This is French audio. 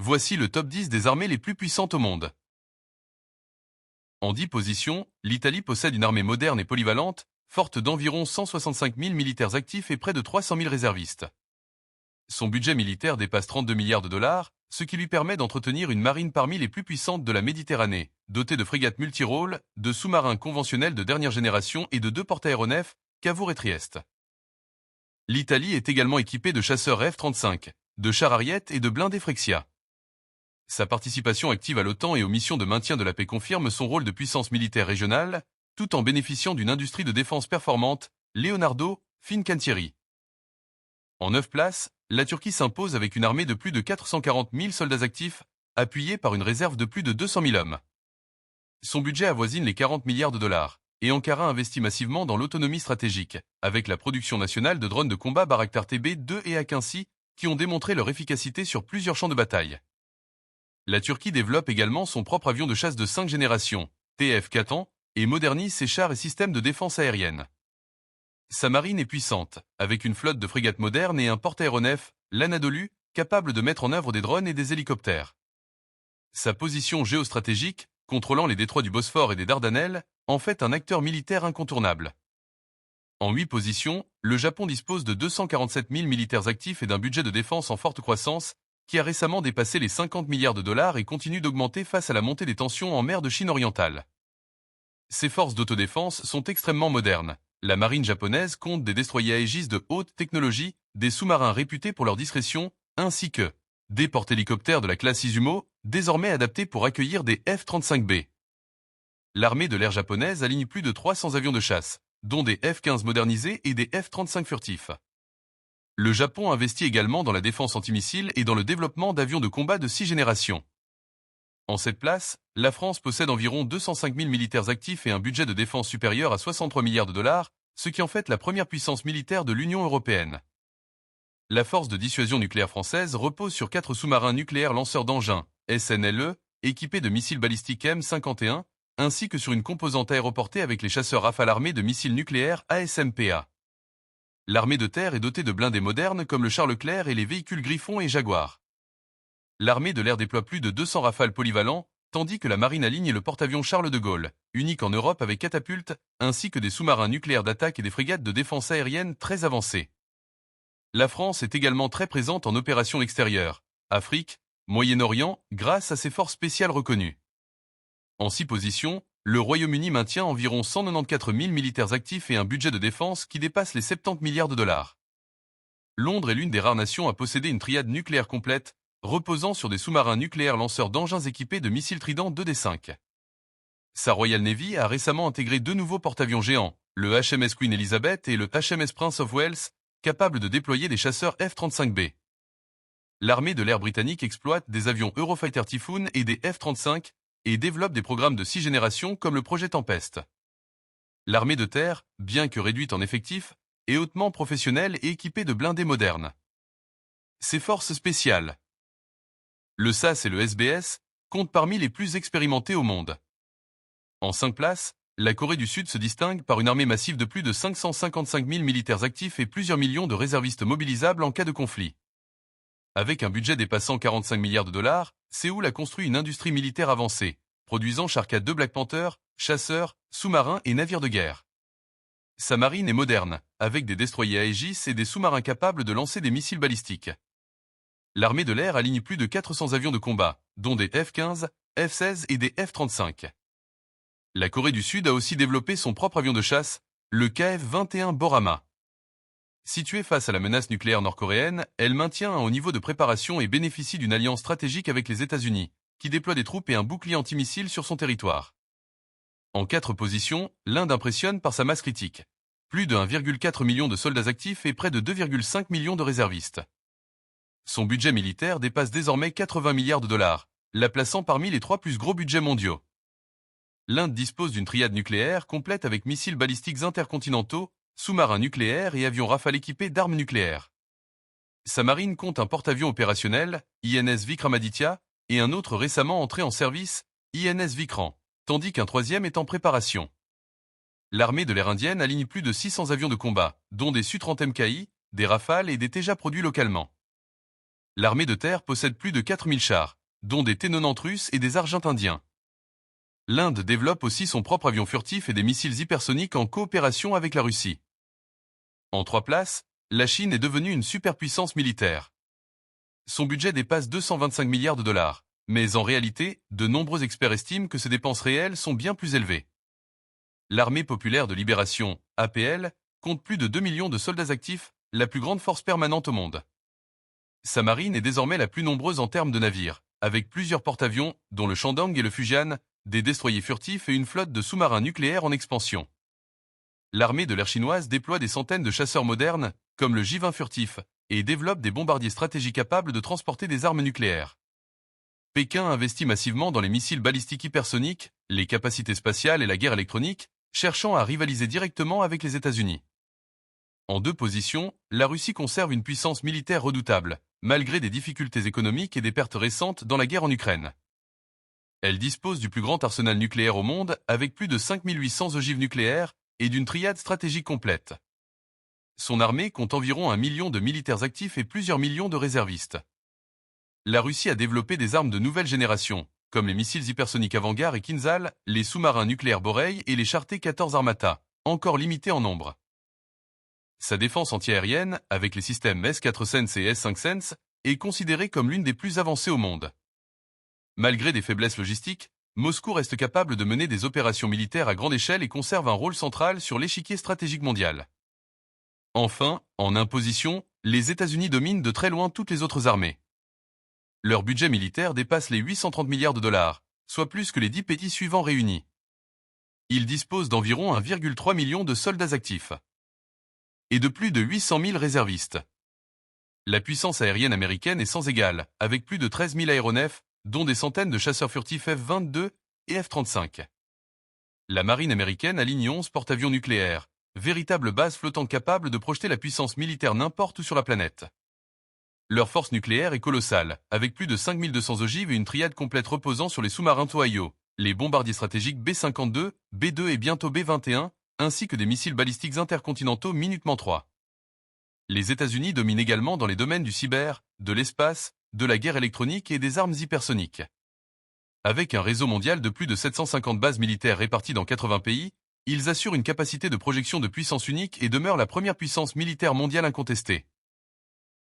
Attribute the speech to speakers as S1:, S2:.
S1: Voici le top 10 des armées les plus puissantes au monde. En 10 positions, l'Italie possède une armée moderne et polyvalente, forte d'environ 165 000 militaires actifs et près de 300 000 réservistes. Son budget militaire dépasse 32 milliards de dollars, ce qui lui permet d'entretenir une marine parmi les plus puissantes de la Méditerranée, dotée de frégates multirôles, de sous-marins conventionnels de dernière génération et de 2 porte-aéronefs, Cavour et Trieste. L'Italie est également équipée de chasseurs F-35, de chars Harriet et de blindés Frexia. Sa participation active à l'OTAN et aux missions de maintien de la paix confirme son rôle de puissance militaire régionale, tout en bénéficiant d'une industrie de défense performante, Leonardo Fincantieri. En 9 places, la Turquie s'impose avec une armée de plus de 440 000 soldats actifs, appuyée par une réserve de plus de 200 000 hommes. Son budget avoisine les 40 milliards de dollars, et Ankara investit massivement dans l'autonomie stratégique, avec la production nationale de drones de combat Bayraktar TB2 et Akinci, qui ont démontré leur efficacité sur plusieurs champs de bataille. La Turquie développe également son propre avion de chasse de 5 générations, TF-4, et modernise ses chars et systèmes de défense aérienne. Sa marine est puissante, avec une flotte de frégates modernes et un porte-aéronef, l'Anadolu, capable de mettre en œuvre des drones et des hélicoptères. Sa position géostratégique, contrôlant les détroits du Bosphore et des Dardanelles, en fait un acteur militaire incontournable. En 8 positions, le Japon dispose de 247 000 militaires actifs et d'un budget de défense en forte croissance, qui a récemment dépassé les 50 milliards de dollars et continue d'augmenter face à la montée des tensions en mer de Chine orientale. Ses forces d'autodéfense sont extrêmement modernes. La marine japonaise compte des destroyers Aegis de haute technologie, des sous-marins réputés pour leur discrétion, ainsi que des porte-hélicoptères de la classe Izumo, désormais adaptés pour accueillir des F-35B. L'armée de l'air japonaise aligne plus de 300 avions de chasse, dont des F-15 modernisés et des F-35 furtifs. Le Japon investit également dans la défense antimissile et dans le développement d'avions de combat de 6 générations. En cette place, la France possède environ 205 000 militaires actifs et un budget de défense supérieur à 63 milliards de dollars, ce qui en fait la première puissance militaire de l'Union européenne. La force de dissuasion nucléaire française repose sur 4 sous-marins nucléaires lanceurs d'engins, SNLE, équipés de missiles balistiques M51, ainsi que sur une composante aéroportée avec les chasseurs Rafale armés de missiles nucléaires ASMPA. L'armée de terre est dotée de blindés modernes comme le char Leclerc et les véhicules Griffon et Jaguar. L'armée de l'air déploie plus de 200 Rafales polyvalents, tandis que la marine aligne le porte-avions Charles de Gaulle, unique en Europe avec catapultes, ainsi que des sous-marins nucléaires d'attaque et des frégates de défense aérienne très avancées. La France est également très présente en opérations extérieures, Afrique, Moyen-Orient, grâce à ses forces spéciales reconnues. En 6 positions, le Royaume-Uni maintient environ 194 000 militaires actifs et un budget de défense qui dépasse les 70 milliards de dollars. Londres est l'une des rares nations à posséder une triade nucléaire complète, reposant sur des sous-marins nucléaires lanceurs d'engins équipés de missiles Trident 2D5. Sa Royal Navy a récemment intégré 2 nouveaux porte-avions géants, le HMS Queen Elizabeth et le HMS Prince of Wales, capables de déployer des chasseurs F-35B. L'armée de l'air britannique exploite des avions Eurofighter Typhoon et des F-35, et développe des programmes de 6 générations comme le projet Tempest. L'armée de terre, bien que réduite en effectifs, est hautement professionnelle et équipée de blindés modernes. Ses forces spéciales, le SAS et le SBS, comptent parmi les plus expérimentés au monde. En 5 places, la Corée du Sud se distingue par une armée massive de plus de 555 000 militaires actifs et plusieurs millions de réservistes mobilisables en cas de conflit. Avec un budget dépassant 45 milliards de dollars, Séoul a construit une industrie militaire avancée, produisant Shark 2 Black Panther, chasseurs, sous-marins et navires de guerre. Sa marine est moderne, avec des destroyers Aegis et des sous-marins capables de lancer des missiles balistiques. L'armée de l'air aligne plus de 400 avions de combat, dont des F-15, F-16 et des F-35. La Corée du Sud a aussi développé son propre avion de chasse, le KF-21 Borama. Située face à la menace nucléaire nord-coréenne, elle maintient un haut niveau de préparation et bénéficie d'une alliance stratégique avec les États-Unis, qui déploie des troupes et un bouclier antimissile sur son territoire. En 4 positions, l'Inde impressionne par sa masse critique. Plus de 1,4 million de soldats actifs et près de 2,5 millions de réservistes. Son budget militaire dépasse désormais 80 milliards de dollars, la plaçant parmi les 3 plus gros budgets mondiaux. L'Inde dispose d'une triade nucléaire complète avec missiles balistiques intercontinentaux, sous-marins nucléaires et avions Rafale équipés d'armes nucléaires. Sa marine compte un porte-avions opérationnel, INS Vikramaditya, et un autre récemment entré en service, INS Vikran, tandis qu'un 3e est en préparation. L'armée de l'air indienne aligne plus de 600 avions de combat, dont des Su-30 MKI, des Rafales et des Tejas produits localement. L'armée de terre possède plus de 4000 chars, dont des T-90 russes et des Argentindiens. L'Inde développe aussi son propre avion furtif et des missiles hypersoniques en coopération avec la Russie. En 3 places, la Chine est devenue une superpuissance militaire. Son budget dépasse 225 milliards de dollars, mais en réalité, de nombreux experts estiment que ses dépenses réelles sont bien plus élevées. L'Armée populaire de libération, APL, compte plus de 2 millions de soldats actifs, la plus grande force permanente au monde. Sa marine est désormais la plus nombreuse en termes de navires, avec plusieurs porte-avions, dont le Shandong et le Fujian, des destroyers furtifs et une flotte de sous-marins nucléaires en expansion. L'armée de l'air chinoise déploie des centaines de chasseurs modernes, comme le J-20 furtif, et développe des bombardiers stratégiques capables de transporter des armes nucléaires. Pékin investit massivement dans les missiles balistiques hypersoniques, les capacités spatiales et la guerre électronique, cherchant à rivaliser directement avec les États-Unis. En 2 positions, la Russie conserve une puissance militaire redoutable, malgré des difficultés économiques et des pertes récentes dans la guerre en Ukraine. Elle dispose du plus grand arsenal nucléaire au monde, avec plus de 5800 ogives nucléaires et d'une triade stratégique complète. Son armée compte environ 1 million de militaires actifs et plusieurs millions de réservistes. La Russie a développé des armes de nouvelle génération, comme les missiles hypersoniques Avangard et Kinzhal, les sous-marins nucléaires Borei et les chars T-14 Armata, encore limités en nombre. Sa défense antiaérienne, avec les systèmes S-4 Sense et S-5 Sense, est considérée comme l'une des plus avancées au monde. Malgré des faiblesses logistiques, Moscou reste capable de mener des opérations militaires à grande échelle et conserve un rôle central sur l'échiquier stratégique mondial. Enfin, en imposition, les États-Unis dominent de très loin toutes les autres armées. Leur budget militaire dépasse les 830 milliards de dollars, soit plus que les 10 pays suivants réunis. Ils disposent d'environ 1,3 million de soldats actifs et de plus de 800 000 réservistes. La puissance aérienne américaine est sans égale, avec plus de 13 000 aéronefs, dont des centaines de chasseurs furtifs F-22 et F-35. La marine américaine aligne 11 porte-avions nucléaires, véritable base flottante capable de projeter la puissance militaire n'importe où sur la planète. Leur force nucléaire est colossale, avec plus de 5200 ogives et une triade complète reposant sur les sous-marins Tohayo, les bombardiers stratégiques B-52, B-2 et bientôt B-21, ainsi que des missiles balistiques intercontinentaux Minuteman III. Les États-Unis dominent également dans les domaines du cyber, de l'espace, de la guerre électronique et des armes hypersoniques. Avec un réseau mondial de plus de 750 bases militaires réparties dans 80 pays, ils assurent une capacité de projection de puissance unique et demeurent la première puissance militaire mondiale incontestée.